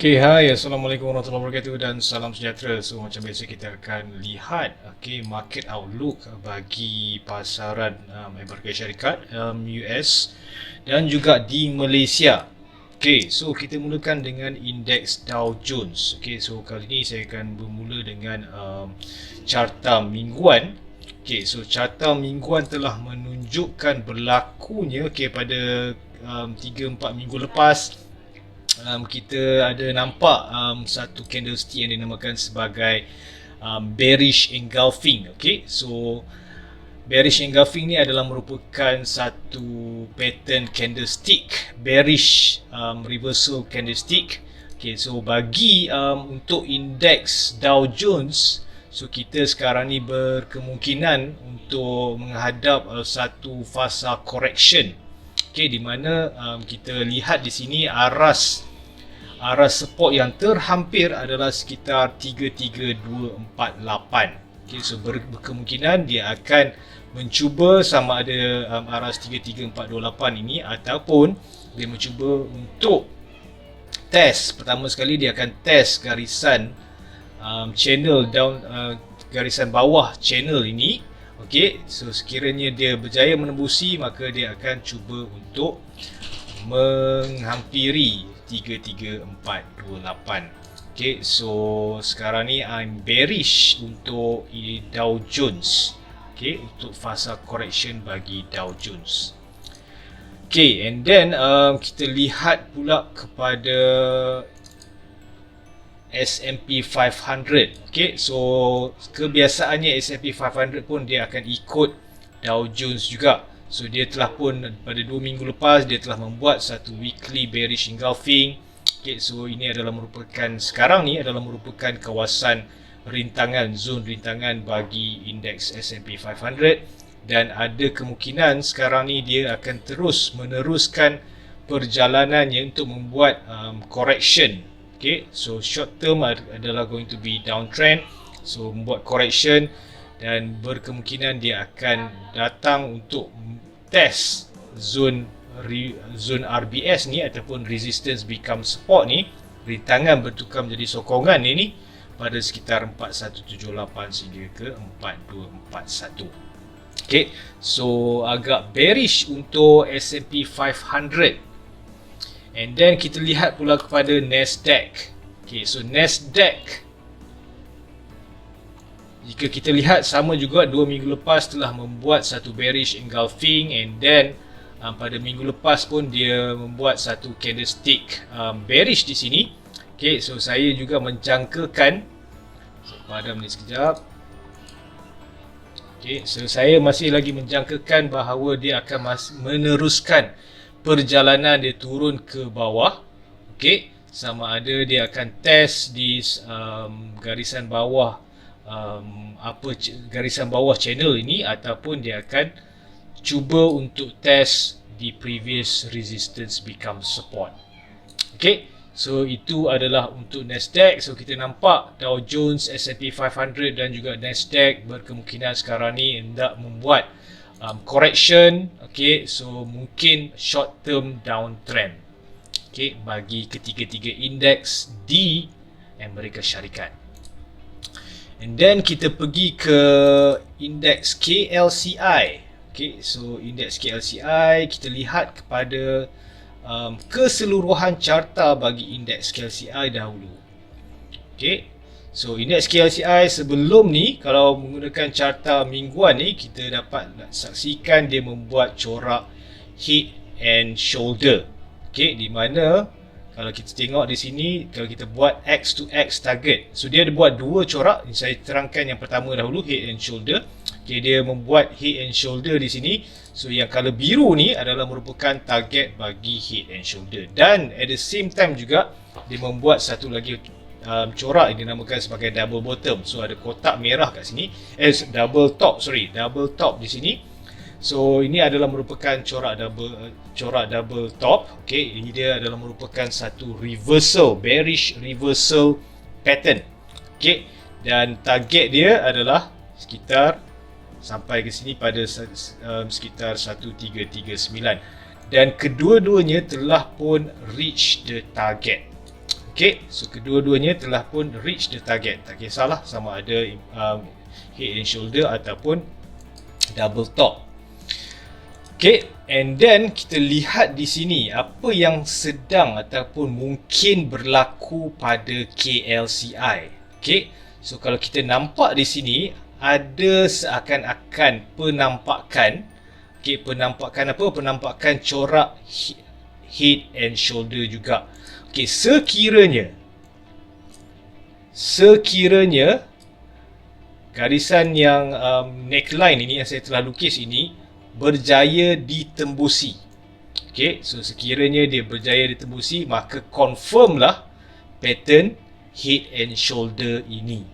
Okay, hai, Assalamualaikum warahmatullahi wabarakatuh dan salam sejahtera. So, macam biasa kita akan lihat market outlook bagi pasaran Amerika Syarikat, US dan juga di Malaysia. Okay, so kita mulakan dengan indeks Dow Jones. Okay, so kali ini saya akan bermula dengan carta mingguan. Okay, so carta mingguan telah menunjukkan berlakunya pada 3-4 minggu lepas kita ada nampak satu candlestick yang dinamakan sebagai bearish engulfing. Okay, so bearish engulfing ni adalah merupakan satu pattern candlestick bearish reversal candlestick. Okay, so bagi untuk indeks Dow Jones, so kita sekarang ni berkemungkinan untuk menghadap satu fasa correction. Okay, di mana kita lihat di sini aras support yang terhampir adalah sekitar 33248. Okay, so berkemungkinan dia akan mencuba sama ada aras 33428 ini ataupun dia mencuba untuk test. Pertama sekali dia akan test garisan channel down, garisan bawah channel ini. Okey, so sekiranya dia berjaya menembusi, maka dia akan cuba untuk menghampiri 33428. Okey, so sekarang ni I'm bearish untuk Dow Jones. Okey, untuk fasa correction bagi Dow Jones. Okey, and then kita lihat pula kepada S&P 500. Okay, so kebiasaannya S&P 500 pun dia akan ikut Dow Jones juga. So dia telah pun pada 2 minggu lepas dia telah membuat satu weekly bearish engulfing. Okay, so ini adalah merupakan sekarang ni adalah merupakan kawasan rintangan, zon rintangan bagi indeks S&P 500 dan ada kemungkinan sekarang ni dia akan terus meneruskan perjalanannya untuk membuat correction. Okay, so short term adalah going to be downtrend, so membuat correction dan berkemungkinan dia akan datang untuk test zone RBS ni ataupun resistance become support ni, rintangan bertukar menjadi sokongan ni pada sekitar 4178 sehingga ke 4241. Okay, so agak bearish untuk S&P 500. And then kita lihat pula kepada Nasdaq. Okay, so Nasdaq, jika kita lihat sama juga 2 minggu lepas telah membuat satu bearish engulfing, and then pada minggu lepas pun dia membuat satu candlestick bearish di sini. Okay, so saya juga menjangkakan, so padam ni sekejap. Okay, so saya masih lagi menjangkakan bahawa dia akan meneruskan perjalanan dia turun ke bawah. Okey, sama ada dia akan test di garisan bawah garisan bawah channel ini ataupun dia akan cuba untuk test di previous resistance become support. Okey, so itu adalah untuk Nasdaq. So kita nampak Dow Jones, S&P 500 dan juga Nasdaq berkemungkinan sekarang ni hendak membuat correction. Okay, so mungkin short term downtrend, okay, bagi ketiga-tiga indeks di Amerika Syarikat. And then kita pergi ke indeks KLCI. Okay, so indeks KLCI kita lihat kepada keseluruhan carta bagi indeks KLCI dahulu. Okay, so indeks KLCI sebelum ni kalau menggunakan carta mingguan ni kita dapat saksikan dia membuat corak head and shoulder. Okey, di mana kalau kita tengok di sini, kalau kita buat X to X target, so dia ada buat dua corak. Saya terangkan yang pertama dahulu, head and shoulder. Okey, dia membuat head and shoulder di sini. So yang color biru ni adalah merupakan target bagi head and shoulder, dan at the same time juga dia membuat satu lagi corak yang dinamakan sebagai double bottom. So ada kotak merah kat sini, double top di sini. So ini adalah merupakan corak double top. Okey, ini dia adalah merupakan satu reversal, bearish reversal pattern. Okey, dan target dia adalah sekitar sampai ke sini pada sekitar 1339, dan kedua-duanya telah pun reach the target. Okay, so kedua-duanya telah pun reach the target. Tak kisahlah sama ada head and shoulder ataupun double top. Okay, and then kita lihat di sini apa yang sedang ataupun mungkin berlaku pada KLCI. Okay, so kalau kita nampak di sini ada seakan-akan penampakan. Okay, penampakan apa? Penampakan corak head and shoulder juga. Okay, sekiranya garisan yang neckline ini yang saya telah lukis ini berjaya ditembusi. Okay, so sekiranya dia berjaya ditembusi, maka confirm lah pattern head and shoulder ini.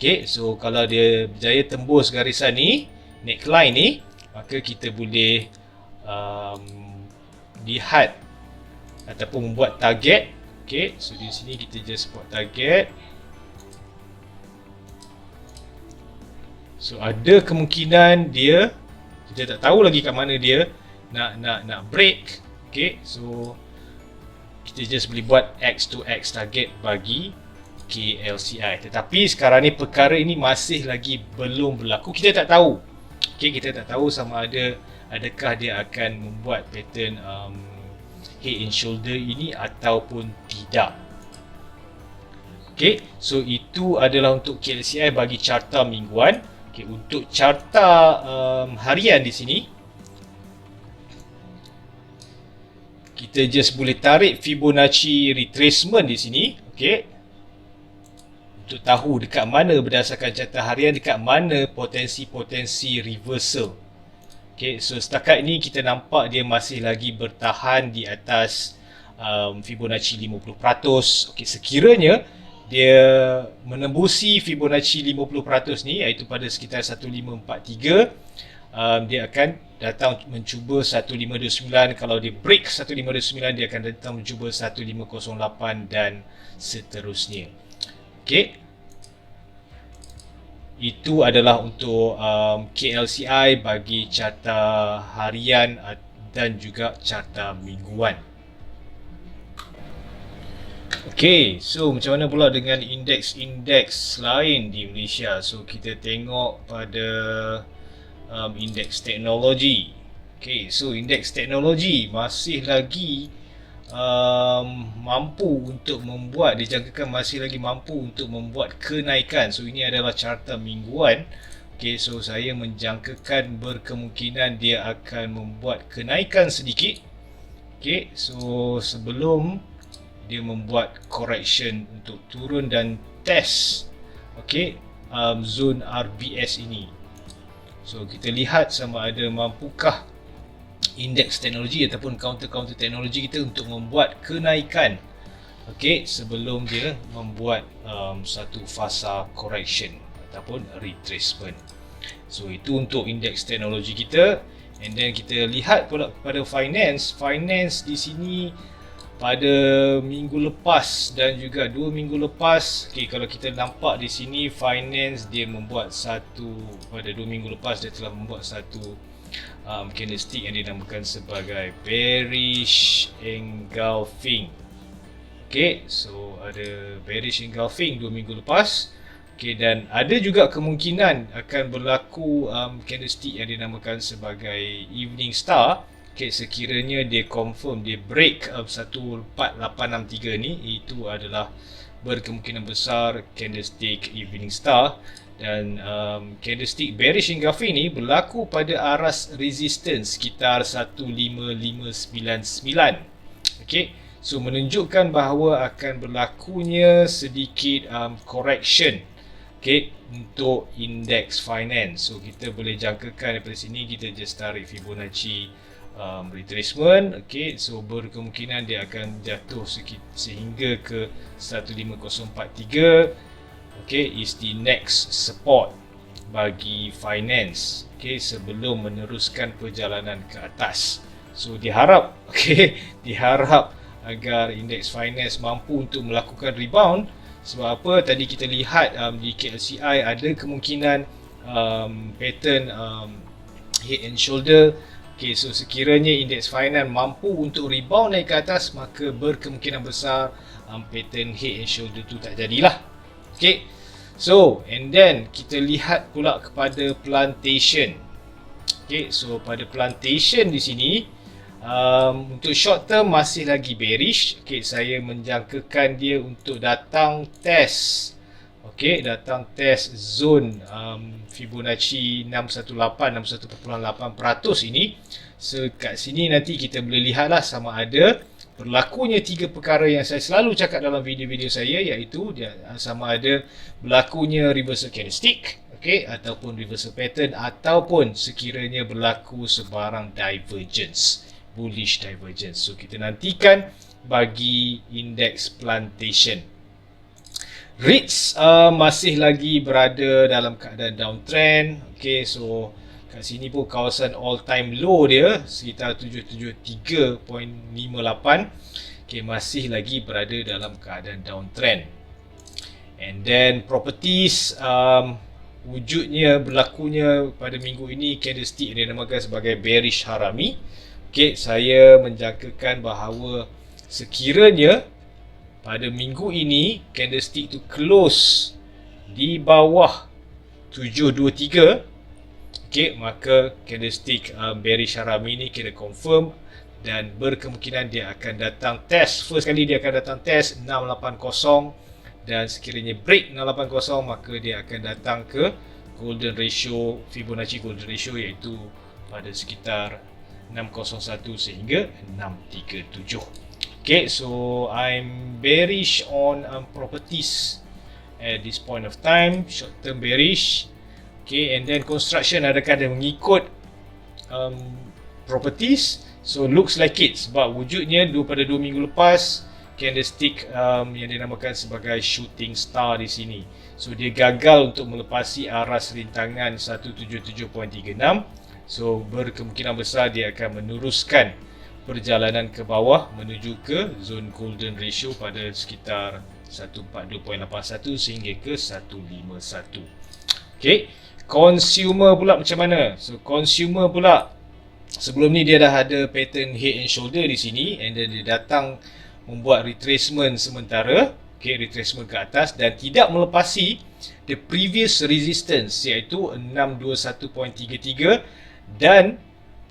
Okay, so kalau dia berjaya tembus garisan ni, neckline ni, maka kita boleh lihat ataupun membuat target. Okay, so di sini kita just buat target. So ada kemungkinan dia, kita tak tahu lagi kat mana dia nak break. Okay, so kita just boleh buat X to X target bagi KLCI. Tetapi sekarang ni perkara ini masih lagi belum berlaku. Kita tak tahu. Okay, kita tak tahu sama adakah dia akan membuat pattern head and shoulder ini ataupun tidak. Okay, so itu adalah untuk KLCI bagi carta mingguan. Okay, untuk carta harian di sini, kita just boleh tarik Fibonacci retracement di sini. Okay, untuk tahu dekat mana berdasarkan carta harian, dekat mana potensi-potensi reversal. Okay, so setakat ini kita nampak dia masih lagi bertahan di atas Fibonacci 50%. Okay, sekiranya dia menembusi Fibonacci 50% ni, iaitu pada sekitar 1543, dia akan datang mencuba 1529. Kalau dia break 1529, dia akan datang mencuba 1508 dan seterusnya. Okay, itu adalah untuk KLCI bagi carta harian dan juga carta mingguan. Okay, so macam mana pula dengan indeks-indeks lain di Malaysia? So kita tengok pada indeks teknologi. Okay, so indeks teknologi masih lagi mampu untuk membuat, dijangkakan masih lagi mampu untuk membuat kenaikan. So ini adalah carta mingguan. Okay, so saya menjangkakan berkemungkinan dia akan membuat kenaikan sedikit. Okay, so sebelum dia membuat correction untuk turun dan test zone RBS ini. So kita lihat sama ada mampukah indeks teknologi ataupun counter teknologi kita untuk membuat kenaikan sebelum dia membuat satu fasa correction ataupun retracement. So itu untuk indeks teknologi kita. And then kita lihat pula pada finance di sini pada minggu lepas dan juga 2 minggu lepas. Kalau kita nampak di sini finance dia membuat pada 2 minggu lepas dia telah membuat satu candlestick yang dinamakan sebagai bearish engulfing. So ada bearish engulfing 2 minggu lepas. Dan ada juga kemungkinan akan berlaku candlestick yang dinamakan sebagai evening star. Sekiranya dia confirm, dia break 14863 ni, itu adalah berkemungkinan besar candlestick evening star. Dan candlestick bearish engulfing ni berlaku pada aras resistance sekitar 15599. So menunjukkan bahawa akan berlakunya sedikit correction untuk indeks finance. So kita boleh jangkakan daripada sini, kita just tarik Fibonacci retracement. So berkemungkinan dia akan jatuh sehingga ke 15043. Is the next support bagi finance sebelum meneruskan perjalanan ke atas. So diharap diharap agar indeks finance mampu untuk melakukan rebound. Sebab apa? Tadi kita lihat di KLCI ada kemungkinan pattern head and shoulder Okay, so sekiranya indeks finance mampu untuk rebound naik ke atas, maka berkemungkinan besar pattern head and shoulder tu tak jadilah. Okay, so and then kita lihat pula kepada plantation. Okay, so pada plantation di sini untuk short term masih lagi bearish. Okay, saya menjangkakan dia untuk datang test. Okay, datang test zone Fibonacci 618 61.8% ini. So kat sini nanti kita boleh lihatlah sama ada berlakunya tiga perkara yang saya selalu cakap dalam video-video saya, iaitu dia sama ada berlakunya reversal candlestick, okay, ataupun reversal pattern, ataupun sekiranya berlaku sebarang divergence, bullish divergence. So kita nantikan bagi indeks plantation. REITs masih lagi berada dalam keadaan downtrend. Okay, so kat sini pun kawasan all time low dia sekitar 773.58. Okay, masih lagi berada dalam keadaan downtrend. And then properties, wujudnya berlakunya pada minggu ini candlestick yang dinamakan sebagai bearish harami. Okay, saya menjangkakan bahawa sekiranya pada minggu ini candlestick tu close di bawah 723, okay, maka candlestick bearish harami ni kira confirm dan berkemungkinan dia akan datang test. First kali dia akan datang test 680, dan sekiranya break 680 maka dia akan datang ke golden ratio, Fibonacci golden ratio, iaitu pada sekitar 601 sehingga 637. Okay, so I'm bearish on properties at this point of time, short term bearish. Okay, and then construction adakah dia mengikut properties? So looks like it, sebab wujudnya pada 2 minggu lepas candlestick yang dinamakan sebagai shooting star di sini. So dia gagal untuk melepasi aras rintangan 177.36. So berkemungkinan besar dia akan meneruskan perjalanan ke bawah menuju ke zone golden ratio pada sekitar 142.81 sehingga ke 151. Okay, consumer pula macam mana? So consumer pula sebelum ni dia dah ada pattern head and shoulder di sini, and then dia datang membuat retracement sementara, okay, retracement ke atas dan tidak melepasi the previous resistance iaitu 621.33 dan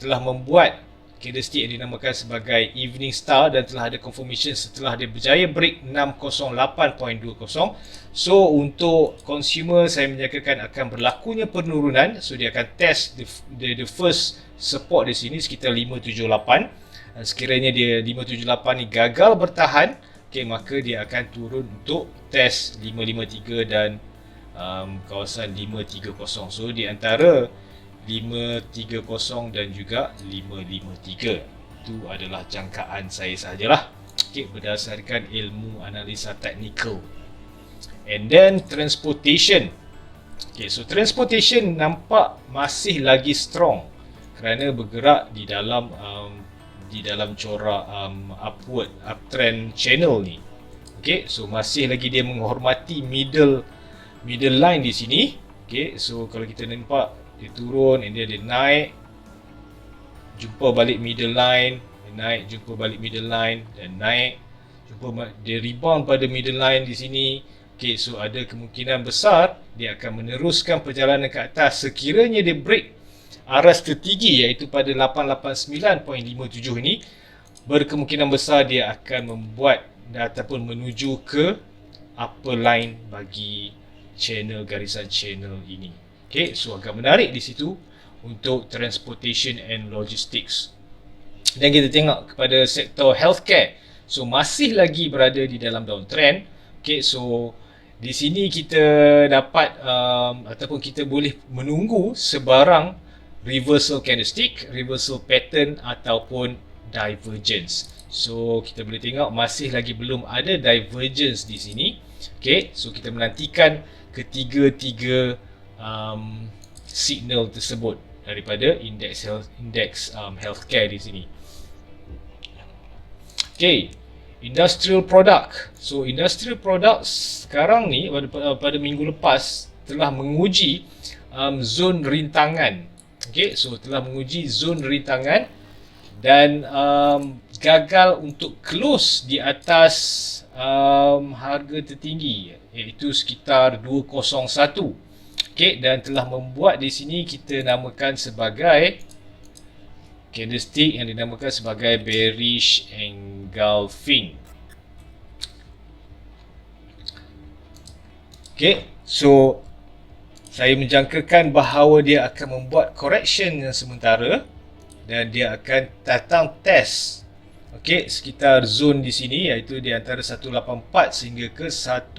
telah membuat candlestick yang dinamakan sebagai evening star dan telah ada confirmation setelah dia berjaya break 608.20. So untuk consumer saya menyangkakan akan berlakunya penurunan. So dia akan test the first support di sini sekitar 578. Dan sekiranya dia 578 ni gagal bertahan, okay, maka dia akan turun untuk test 553 dan kawasan 530. So di antara 530 dan juga 553. Itu adalah jangkaan saya sahajalah, okay, berdasarkan ilmu analisa teknikal. And then transportation. Okay, so transportation nampak masih lagi strong kerana bergerak di dalam corak uptrend channel ni. Okay, so masih lagi dia menghormati middle line di sini. Okay, so kalau kita nampak dia turun, and dia naik, jumpa balik middle line, dia naik, jumpa balik middle line, dan naik, jumpa dia rebound pada middle line di sini. Okay, so ada kemungkinan besar dia akan meneruskan perjalanan ke atas sekiranya dia break aras tertinggi iaitu pada 889.57 ini. Berkemungkinan besar dia akan membuat ataupun menuju ke upper line bagi garisan channel ini. Okay, so agak menarik di situ untuk transportation and logistics. Dan kita tengok kepada sektor healthcare. So masih lagi berada di dalam downtrend. Okay, so di sini kita dapat ataupun kita boleh menunggu sebarang reversal candlestick, reversal pattern ataupun divergence. So kita boleh tengok masih lagi belum ada divergence di sini. Okay, so kita menantikan ketiga-tiga signal tersebut daripada indeks healthcare di sini. Okay, industrial product. So industrial product sekarang ni pada minggu lepas telah menguji zon rintangan. Okay, so telah menguji zon rintangan dan gagal untuk close di atas harga tertinggi, iaitu sekitar 201. Okay, dan telah membuat di sini kita namakan sebagai candlestick yang dinamakan sebagai bearish engulfing. Okay, so saya menjangkakan bahawa dia akan membuat correction yang sementara dan dia akan datang test, okay, sekitar zon di sini, iaitu di antara 184 sehingga ke 187.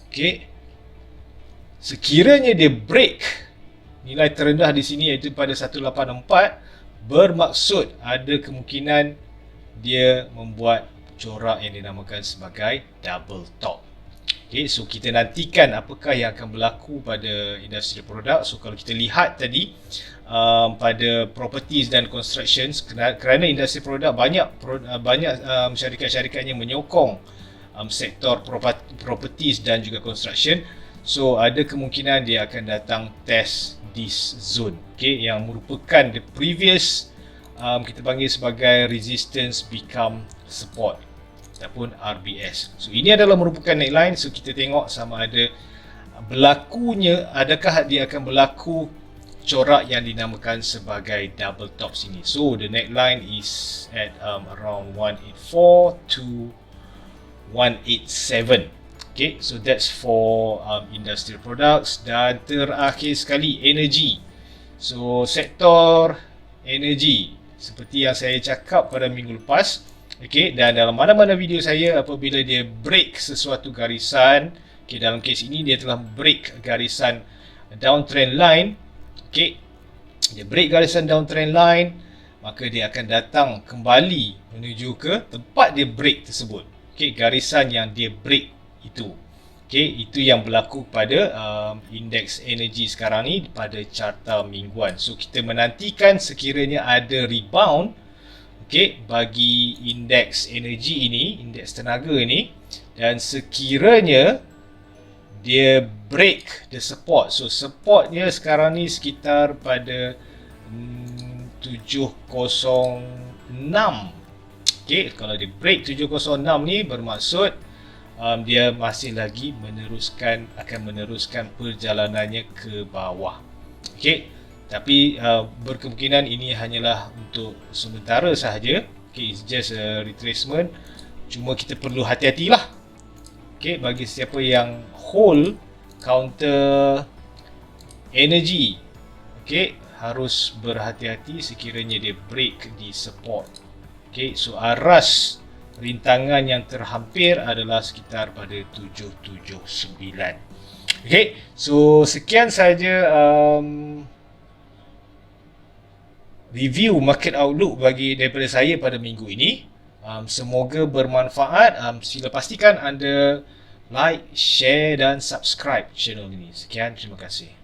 Okay, sekiranya dia break nilai terendah di sini iaitu pada 184, bermaksud ada kemungkinan dia membuat corak yang dinamakan sebagai double top. Okay, so kita nantikan apakah yang akan berlaku pada industri produk. So kalau kita lihat tadi pada properties dan construction, kerana industri produk banyak syarikat-syarikat yang menyokong sektor properties dan juga construction, so ada kemungkinan dia akan datang test this zone, okay, yang merupakan the previous kita panggil sebagai resistance become support ataupun RBS. So ini adalah merupakan neckline. So kita tengok sama ada berlakunya, adakah dia akan berlaku corak yang dinamakan sebagai double top sini. So the neckline is at around 184 to 187. Okay, so that's for industrial products. Dan terakhir sekali, energy. So sektor energy seperti yang saya cakap pada minggu lepas, okay, dan dalam mana-mana video saya, apabila dia break sesuatu garisan, okay, dalam kes ini dia telah break garisan downtrend line, okay, dia break garisan downtrend line, maka dia akan datang kembali menuju ke tempat dia break tersebut, okay, garisan yang dia break itu. Okay, itu yang berlaku pada indeks energi sekarang ni pada carta mingguan. So kita menantikan sekiranya ada rebound, okay, bagi indeks energi ini, indeks tenaga ini, dan sekiranya dia break the support. So supportnya sekarang ni sekitar pada 706. Okay, kalau dia break 706 ni, bermaksud dia masih lagi akan meneruskan perjalanannya ke bawah. Okay, tapi berkemungkinan ini hanyalah untuk sementara sahaja. Okay, it's just a retracement. Cuma kita perlu hati-hatilah. Okay, bagi siapa yang hold counter energy, okay, harus berhati-hati sekiranya dia break di support. Okay, so aras rintangan yang terhampir adalah sekitar pada 779. Okay, so sekian saja review market outlook daripada saya pada minggu ini. Semoga bermanfaat. Sila pastikan anda like, share dan subscribe channel ini. Sekian, terima kasih.